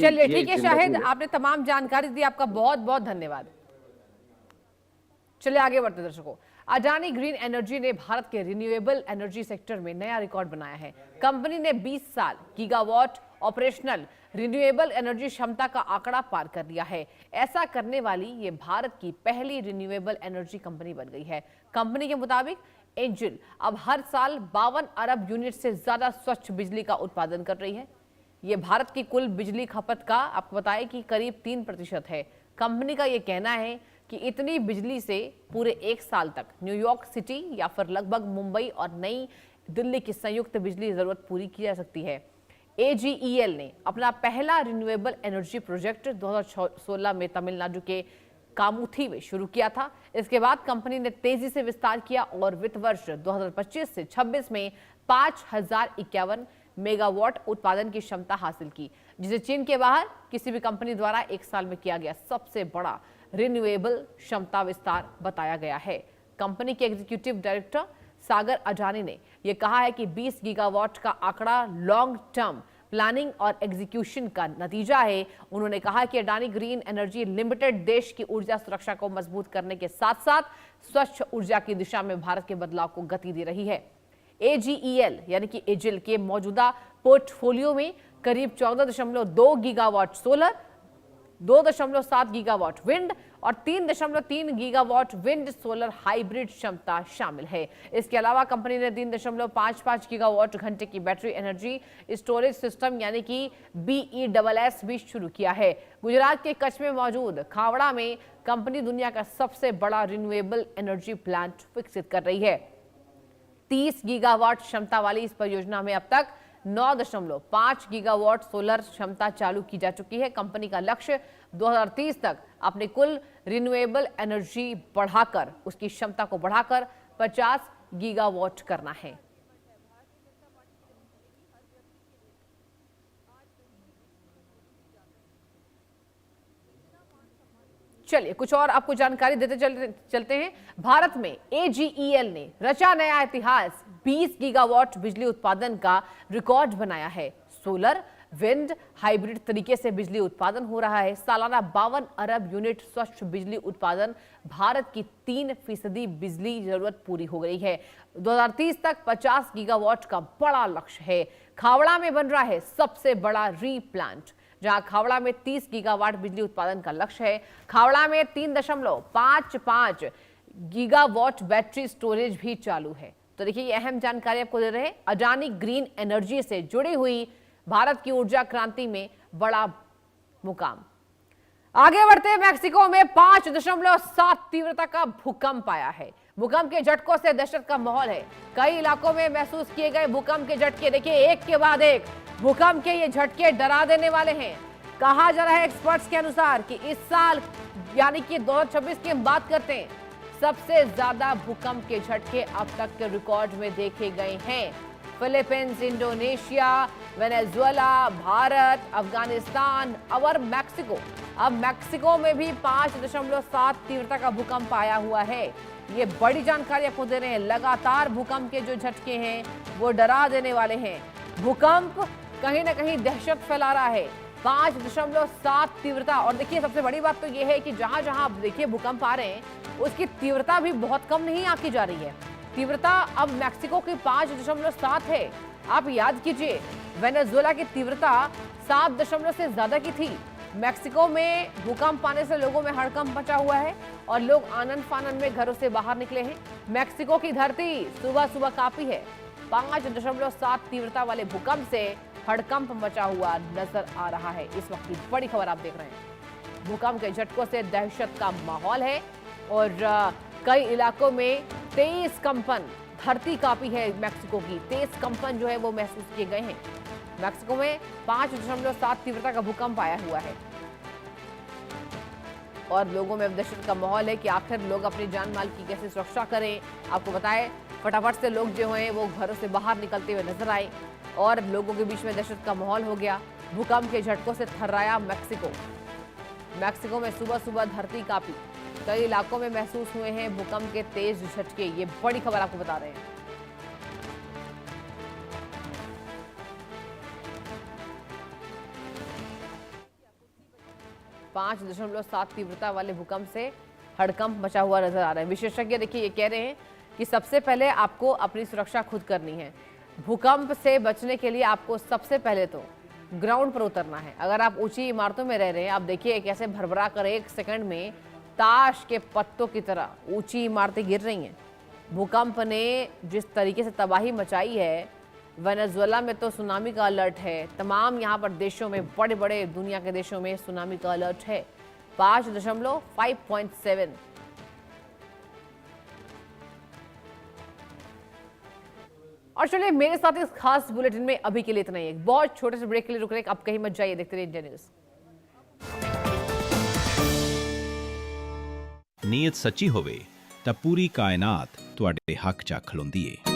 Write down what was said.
चलिए ये ठीक है जिंदगी शाहिद, है। आपने तमाम जानकारी दी, आपका बहुत बहुत धन्यवाद। चलिए आगे बढ़ते दर्शकों। अडानी ग्रीन एनर्जी ने भारत के रिन्यूएबल एनर्जी सेक्टर में नया रिकॉर्ड बनाया है। कंपनी ने 20 साल गीगावाट ऑपरेशनल रिन्यूएबल एनर्जी क्षमता का आंकड़ा पार कर लिया है। ऐसा करने वाली ये भारत की पहली रिन्यूएबल एनर्जी कंपनी बन गई है। कंपनी के मुताबिक एंजल अब हर साल 52 अरब यूनिट से ज्यादा स्वच्छ बिजली का उत्पादन कर रही है। ये भारत की कुल बिजली खपत का आपको बताएं कि करीब 3% है। कंपनी का ये कहना है कि इतनी बिजली से पूरे 1 साल तक न्यूयॉर्क सिटी या फिर लगभग मुंबई और नई दिल्ली की संयुक्त बिजली जरूरत पूरी की जा सकती है। एजीईएल ने अपना पहला रिन्यूएबल एनर्जी प्रोजेक्ट 2016 में तमिलनाडु के कामुथी में शुरू किया था। इसके बाद कंपनी ने तेजी से विस्तार किया और वित्त वर्ष 2025 से 26 में 5051 मेगावाट उत्पादन की क्षमता हासिल की, जिसे चीन के बाहर किसी भी कंपनी द्वारा 1 साल में किया गया सबसे बड़ा रिन्यूएबल क्षमता विस्तार बताया गया है। कंपनी के एग्जीक्यूटिव डायरेक्टर सागर अडानी ने यह कहा है कि 20 गीगावाट का आंकड़ा लॉन्ग टर्म प्लानिंग और एग्जीक्यूशन का नतीजा है। उन्होंने कहा कि अडानी ग्रीन एनर्जी लिमिटेड देश की ऊर्जा सुरक्षा को मजबूत करने के साथ साथ स्वच्छ ऊर्जा की दिशा में भारत के बदलाव को गति दे रही है। एजीईएल यानी कि एजिल के मौजूदा पोर्टफोलियो में करीब 14.2 गीगावाट सोलर, 2.7 गीगावाट विंड और 3.3 गीगावाट विंड सोलर हाइब्रिड क्षमता शामिल है। इसके अलावा कंपनी ने 3.55 गीगावाट घंटे की बैटरी एनर्जी स्टोरेज सिस्टम यानी कि BESS भी शुरू किया है। गुजरात के कच्छ में मौजूद खावड़ा में कंपनी दुनिया का सबसे बड़ा रिन्यूएबल एनर्जी प्लांट विकसित कर रही है। 30 गीगावाट क्षमता वाली इस परियोजना में अब तक 9.5 गीगावाट सोलर क्षमता चालू की जा चुकी है। कंपनी का लक्ष्य 2030 तक अपने कुल रिन्यूएबल एनर्जी बढ़ाकर उसकी क्षमता को बढ़ाकर 50 गीगावाट करना है। चलिए कुछ और आपको जानकारी देते चलते हैं। भारत में एजीईएल ने रचा नया इतिहास, 20 गीगावाट बिजली उत्पादन का रिकॉर्ड बनाया है। सोलर, विंड, हाइब्रिड तरीके से बिजली उत्पादन हो रहा है। सालाना 52 अरब यूनिट स्वच्छ बिजली उत्पादन, भारत की 3% बिजली जरूरत पूरी हो गई है। 2030 तक 50 गीगावाट का बड़ा लक्ष्य है। खावड़ा में बन रहा है सबसे बड़ा री प्लांट, जहां खावड़ा में 30 गीगावाट बिजली उत्पादन का लक्ष्य है। खावड़ा में 3.55 गीगावाट बैटरी स्टोरेज भी चालू है। तो देखिए ये अहम जानकारी आपको दे रहे हैं। अडानी ग्रीन एनर्जी से जुड़ी हुई भारत की ऊर्जा क्रांति में बड़ा मुकाम। आगे बढ़ते हैं। मैक्सिको में 5.7 तीव्रता का भूकंप आया है। भूकंप के झटकों से दहशत का माहौल है। कई इलाकों में महसूस किए गए भूकंप के झटके देखिए एक के बाद एक भूकंप के ये झटके डरा देने वाले हैं। कहा जा रहा है एक्सपर्ट्स के अनुसार कि इस साल यानी कि 2026 की हम बात करते हैं, सबसे ज्यादा भूकंप के झटके अब तक के रिकॉर्ड में देखे गए हैं। Philippines, Indonesia, Venezuela, Bharat, Afghanistan और मैक्सिको। अब मैक्सिको में भी 5.7 तीव्रता का भूकंप आया हुआ है। ये बड़ी जानकारी आपको दे रहे हैं। लगातार भूकंप के जो झटके हैं वो डरा देने वाले हैं। भूकंप कहीं ना कहीं दहशत फैला रहा है। 5.7 तीव्रता। और देखिए सबसे बड़ी बात तो ये है कि जहां जहां आप देखिए भूकंप आ रहे हैं उसकी तीव्रता भी बहुत कम नहीं आंकी जा रही है। तीव्रता अब मैक्सिको की 5.7 है। आप याद कीजिए वेनेजुएला की तीव्रता 7 से ज्यादा की थी। मैक्सिको में भूकंप आने से लोगों में हड़कंप मचा हुआ है और लोग आनंद फानंद में घरों से बाहर निकले हैं। मैक्सिको की धरती सुबह सुबह कांपी है। 5.7 तीव्रता वाले भूकंप से हड़कंप मचा हुआ नजर आ रहा है। इस वक्त की बड़ी खबर आप देख रहे हैं। भूकंप के झटकों से दहशत का माहौल है और कई इलाकों में तेज कंपन, धरती कांपी है। मैक्सिको की तेज कंपन जो है वो महसूस किए गए हैं। मैक्सिको में 5.7 तीव्रता का भूकंप आया हुआ है और लोगों में दहशत का माहौल है कि आखिर लोग अपनी जान माल की कैसे सुरक्षा करें। आपको बताएं फटाफट से लोग जो हैं वो घरों से बाहर निकलते हुए नजर आए और लोगों के बीच में दहशत का माहौल हो गया। भूकंप के झटकों से थर्राया मैक्सिको। मैक्सिको में सुबह सुबह धरती कांपी। कई इलाकों में महसूस हुए हैं भूकंप के तेज झटके। ये बड़ी खबर आपको बता रहे हैं। 5.7 तीव्रता वाले भूकंप से हड़कंप मचा हुआ नजर आ रहा है। विशेषज्ञ देखिए ये कह रहे हैं कि सबसे पहले आपको अपनी सुरक्षा खुद करनी है। भूकंप से बचने के लिए आपको सबसे पहले तो ग्राउंड पर उतरना है। अगर आप ऊंची इमारतों में रह रहे हैं, आप देखिए कैसे भरभरा कर 1 सेकंड में ताश के पत्तों की तरह ऊंची इमारतें गिर रही हैं। भूकंप ने जिस तरीके से तबाही मचाई है, वेनेजुएला में तो सुनामी का अलर्ट है। तमाम यहाँ पर देशों में, बड़े बड़े दुनिया के देशों में सुनामी का अलर्ट है। 5.7। और चलिए मेरे साथ इस खास बुलेटिन में अभी के लिए इतना ही। एक बहुत छोटे से ब्रेक के लिए रुक रहे हैं, आप कहीं मत जाइए, देखते रहिए इंडिया न्यूज। ਨੀਅਤ ਸੱਚੀ ਹੋਵੇ ਤਾਂ ਪੂਰੀ ਕਾਇਨਾਤ ਤੁਹਾਡੇ ਹੱਕ 'ਚ ਖਲੋਂਦੀ ਏ।